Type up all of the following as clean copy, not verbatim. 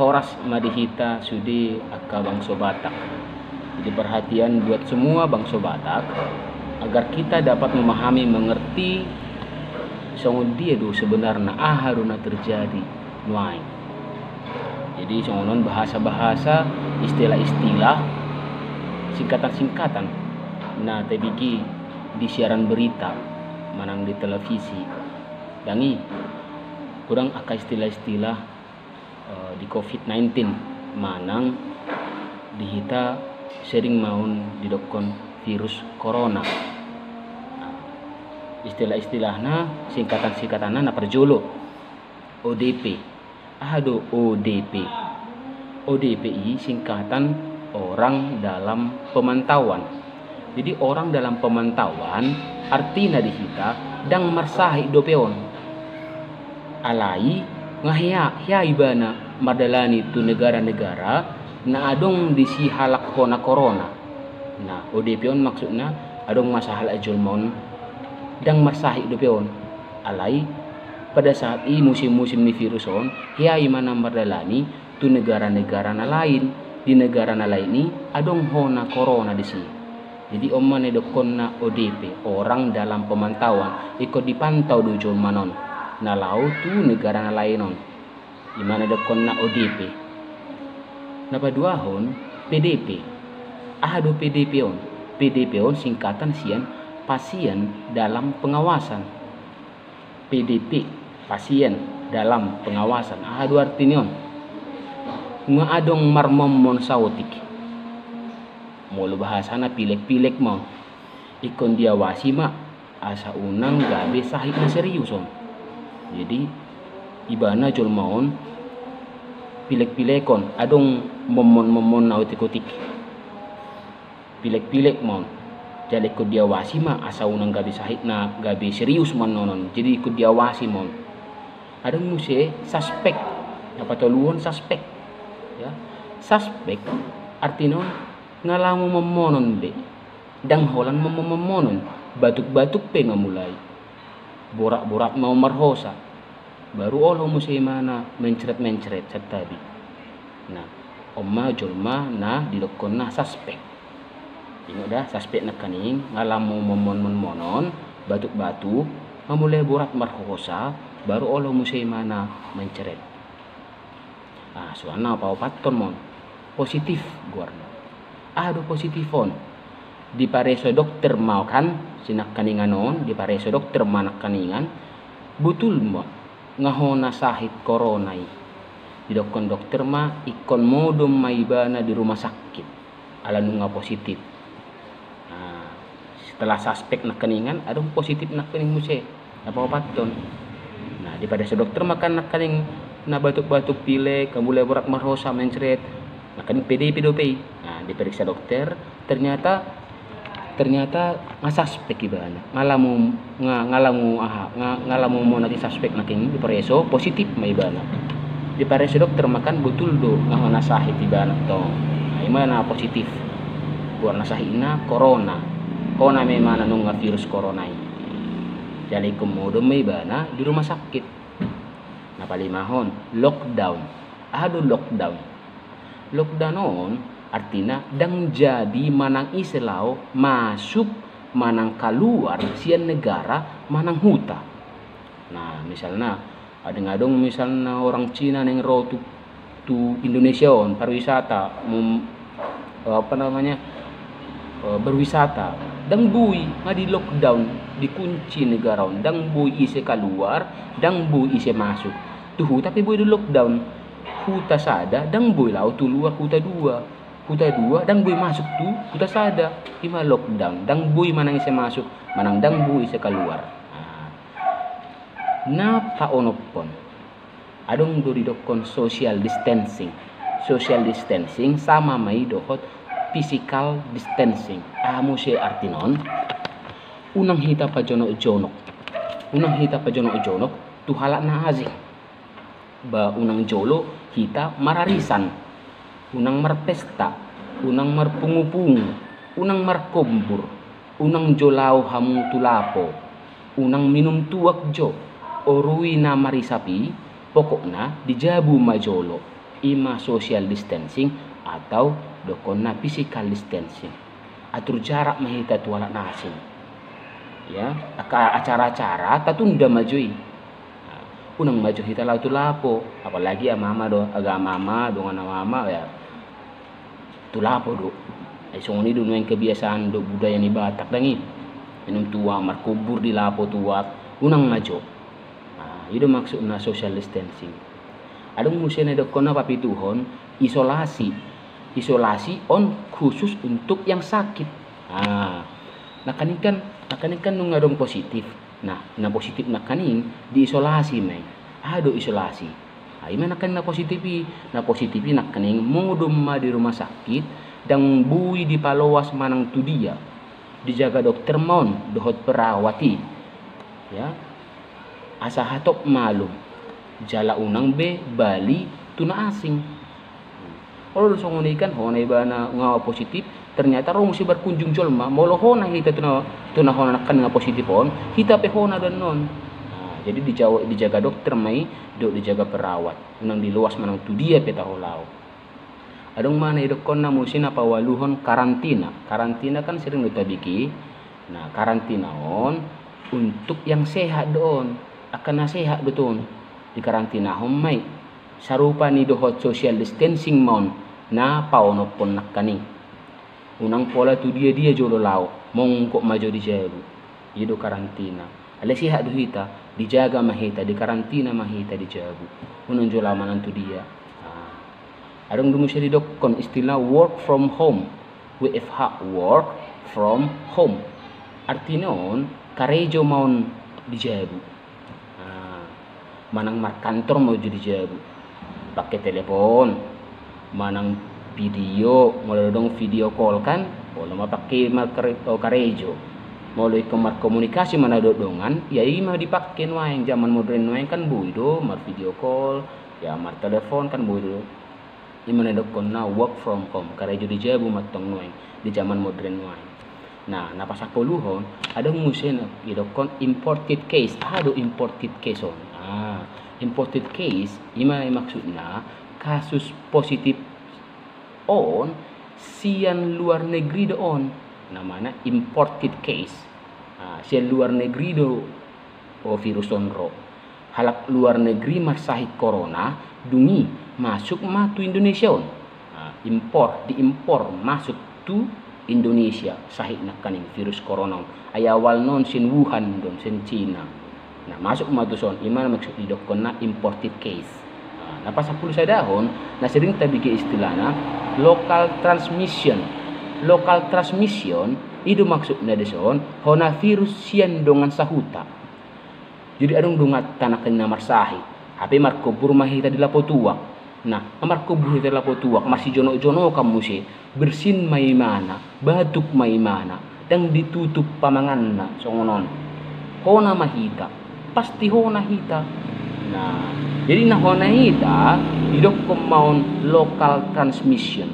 Horas madihita sudi akka bangsa Batak. Jadi perhatian buat semua bangsa Batak agar kita dapat memahami, mengerti song dia do sebenarnya haruna terjadi nuai. Jadi songonon bahasa-bahasa, istilah-istilah, singkatan-singkatan. Nah, tebiki di siaran berita, manang di televisi. Dangi kurang aka istilah-istilah di COVID-19 manang dihita sering maun didokon virus corona. Istilah-istilahna singkatan-singkatanna na perjolo ODP. Aduh, ODP. ODP ini singkatan orang dalam pemantauan. Jadi orang dalam pemantauan artinya dihita dang marsahi dopeon. Alai ngahya ibana madalani tu negara-negara na adong disi halak kona corona. Nah, ODP on maksudnya adong masahal ajulmon dang marsahi dopeon. Alai pada saat ini musim-musim ni virus on, hiai mana mardalani tu negara-negara na lain. Di negara na lain ni adong hona corona di sini. Jadi omman edokon na ODP, orang dalam pemantauan, ikut dipantau dojon manon. Na lau tu negara na lain on. Di mana edokon na ODP. Napaduahon PDP. Ado PDP on. PDP on singkatan sian pasien dalam pengawasan. PDP, pasien dalam pengawasan. Ado artinya on. Nga adong marmomon sautik. Mulu bahasana pilek-pilek mo. Ikon diawasi mak asa unang gabe sahik na serius on. Jadi ibana jol maon pilek-pilekon adong momon-momon na utik-utik. Pilek-pilek mo. Jadi ikut diawasi mak asa unang gabe sahik na gabe serius man nonon. Jadi ikut diawasi mo. Adong muse suspek. Napatuluan suspek. Ya, suspek artinya ngalamu memonon be dang holan memonon batuk-batuk pe ngamulai borak-borak mau marhosa baru olo musimana mencret-mencret satabi. Nah, omma jolma nah dilokon na suspek. Ingat dah suspek nak kaning ngalamu memonon batuk-batuk ngamulai borak marhosa baru olo musimana mencret. Ah, suana pau paton mon positif guarna. Aduh positifon di pareso dokter mau kan sinak kaningan on di pareso dokter manak kaningan betul mo ngahona sahit corona di dokon dokter ma ikon modom maibana di rumah sakit ala nunga positif. Nah, setelah suspek nak kaningan aduh positif nak kaning muse apa paton. Nah, di pareso dokter makan nak kaning na batuk-batuk pilek, mulai borak marhosa mencret, makan PDP dopei. Nah, diperiksa dokter, ternyata ngasaspek ibana. Ngalamu mau nanti suspek naking dipareso positif ma ibana. Dipareso dokter makan betul do ngana sahih ibana to. Nah, imana positif. Warna sahina corona. Corona memang nunga virus corona. Jadi kemudian ma ibana di rumah sakit. Napalimahon lockdown. Ado lockdown. Lockdown on artinya dang jadi manang iselao masuk manang keluar sian negara manang huta. Nah, misalnya ada ngadong misalnya orang Cina yang rotu tu Indonesia on pariwisata berwisata dang bui ngadi lockdown dikunci negara on dang bui ise keluar dang bui ise masuk. Tuh tapi boy di lockdown huta sada dang boy lau tu luar huta dua dang boy masuk tu huta sada ima lockdown dang boy manang ise masuk manang dang boy ise keluar. Nah, pa onopon adong do didokon social distancing sama mai dohot physical distancing. Amo se artinon unang hita pa jonok tu halak na azing ba unang jolo hita mararisan, unang marpesta, unang marpungu-pungu, unang markompur, unang jolau hamu tulapo, unang minum tuak jo, orui na marisapi, pokokna dijabu majolo. ima social distancing atau dokonna physical distancing. Atur jarak mahita tuala nasing. Ya, acara-acara tatunda majui. Unang maju hita lau tu lapo, apalagi ya mama do, agama mama dengan mama ya tu lapo do. Ay songoni do yang kebiasaan do budaya ni Batak dangi. Minum tua markubur di lapo tua, unang maju. Itu maksudnya social distancing. Ada musim ada kona papituhon isolasi on khusus untuk yang sakit. Nah kanikan nung ngadong positif. Nah positif nak kaning diisolasi may. Ado isolasi. Imana kan na positifi nak kaning modum ma di rumah sakit dang bui di palowas manang tu dia. Dijaga dokter mon dohot perawati. Ya. Asa hatop malum. Jala unang be Bali tuna asing. Kalau songoni kan honai bana ngawa positif ternyata rong si berkunjung jolma molo hona hita tuna hona kan nga positif on hita pe hona dan non. Jadi dijaga dokter mai dok dijaga perawat unang diluas manang tu dia pe taholau. Adong mana idok konna musin apa waluhon karantina kan sering ditabiki. Nah karantina on untuk yang sehat doon akan sehat betul di karantina homai sarupa ni dohot social distancing mon na pauno pon nakani unang pola tu dia jolo lau mong kok maju di jabu ido karantina ale sehat do hita dijaga mahita di karantina mahita di jabu unang jola manan tu dia adong dumu siya didokon istilah work from home WFH work from home artinya on karejo maun di jabu manang kantor mau jadi jabu pakai telepon manang video mulai dong video call kan boleh mau pakai karejo mulai kemar komunikasi mana dodongan ya ima dipakai yang zaman modern kan buido mar video call ya mar telepon kan buido imana dokon na work from home karejo di jabu matong di zaman modern nah napasak puluhon ada musim idokon imported case ada imported case on imported case gimana maksudnya kasus positif on sian luar negeri doon namanya imported case sian luar negeri do virus onro halak luar negeri marsahit corona dungi masuk tu Indonesia on diimpor masuk tu Indonesia sahit nak kaning virus corona ayawal non sin Wuhan don sin China. Nah masuk matuson imana maksud didokon na imported case. Nah pas 10 dahon na sering tabigi istilahna local transmission itu maksudnya deson hona virus sian dongan sahuta. Jadi adong dongat tanah kena marsahi hape markobur mahita di lapo tuak. Nah markobur di lapo tuak masih jono kamu sih bersin maimana batuk maimana dan ditutup pamanganna songonon hona mahita pasti hona hita. Nah, jadi nah hona hita idok kemaun local transmission.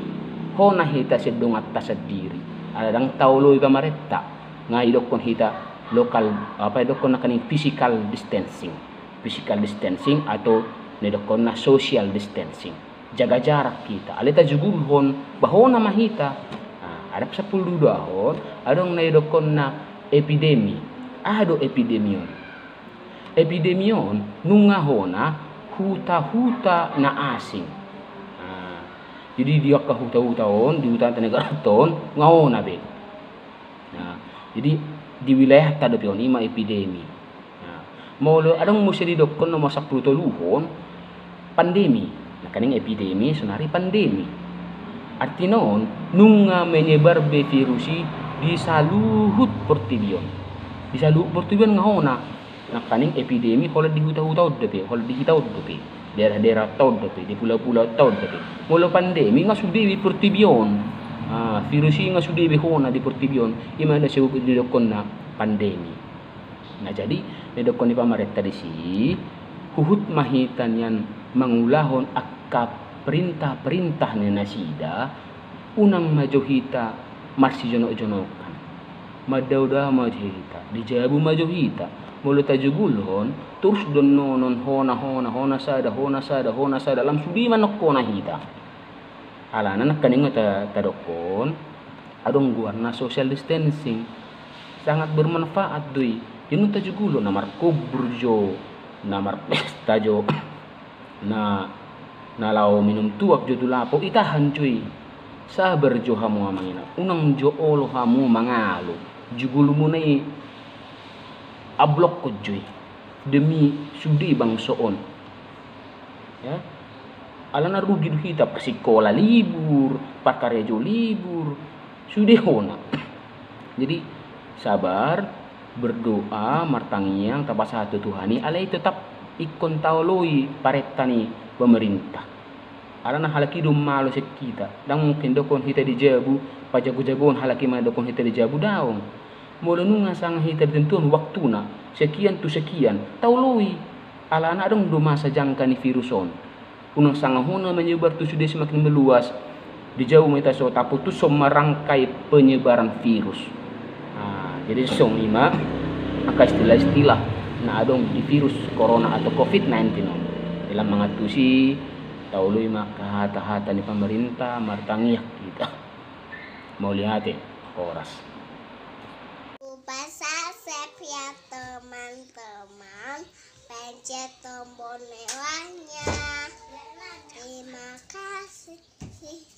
Hona hita sedong atas sendiri. Ada dang taulo pamaretta. Nga idok kon hita lokal idok kon nakaning physical distancing atau idok kon na social distancing. Jaga jarak kita. Alita jugulhon bahona mahita. Ada 10 dahon adong na idok kon na epidemi. Ado epidemion nungahona huta-huta na asing. Jadi dia ke huta-hutaon di hutan negara ton ngahona be. Jadi di wilayah tadapion ima epidemi. Molo adong musti didokon no masak protoluhon pandemi. Nah kaning epidemi sonari pandemi. Artinya nunga menyebar be virusi di saluhut portibion. Di saluhut portibion ngahona. Nah kaning epidemi kalau di huta-huta kalau di kita daerah-daerah tahun di pulau-pulau tahun mula pandemi nga sudah di portibion virus nga sudah di hona di portibion imana siya didokon na pandemi. Nah jadi didokon ni pamarenta di si huhut mahitan yan mangulahon akka perintah-perintah ni nasida unang majohita marsi jono-jonokan madauda majohita dijabu majohita Mulut aja gulon terus don nonon hona sada lam sudi manok kona hita alana nak kaningo ta dokon adong guarna social distancing sangat bermanfaat doi yun ta jugulo namar kubur jo namar pesta jo na lao minum tuak jo tulapo itahan cuy sabar jo hamu amangina unang jo olo hamu mangalo jugulu mo na ablok ko joy demi sudi bang soon ya alana rugi du kita persikola libur parkarejo libur sudi hona jadi sabar berdoa martangiang tapa satu Tuhani alai tetap ikon tauloi paretani pemerintah alana halaki dum malo sekita dan mungkin dokon hita dijabu pajago-jagoon halaki ma dokon hita dijabu daong mula nunga sang hita ditentuan waktuna sekian tu sekian taului alana dong do masa jangka ni viruson unang sangahuna menyebar tu sudah semakin meluas di jauh meta so taputus so merangkai penyebaran virus jadi song ima maka istilah-istilah na adong di virus corona atau COVID-19 dalam mengatusi taului maka hata-hata ni pemerintah martangiak kita mau lihat oras Subscribe ya teman-teman, pencet tombol merahnya. Terima kasih.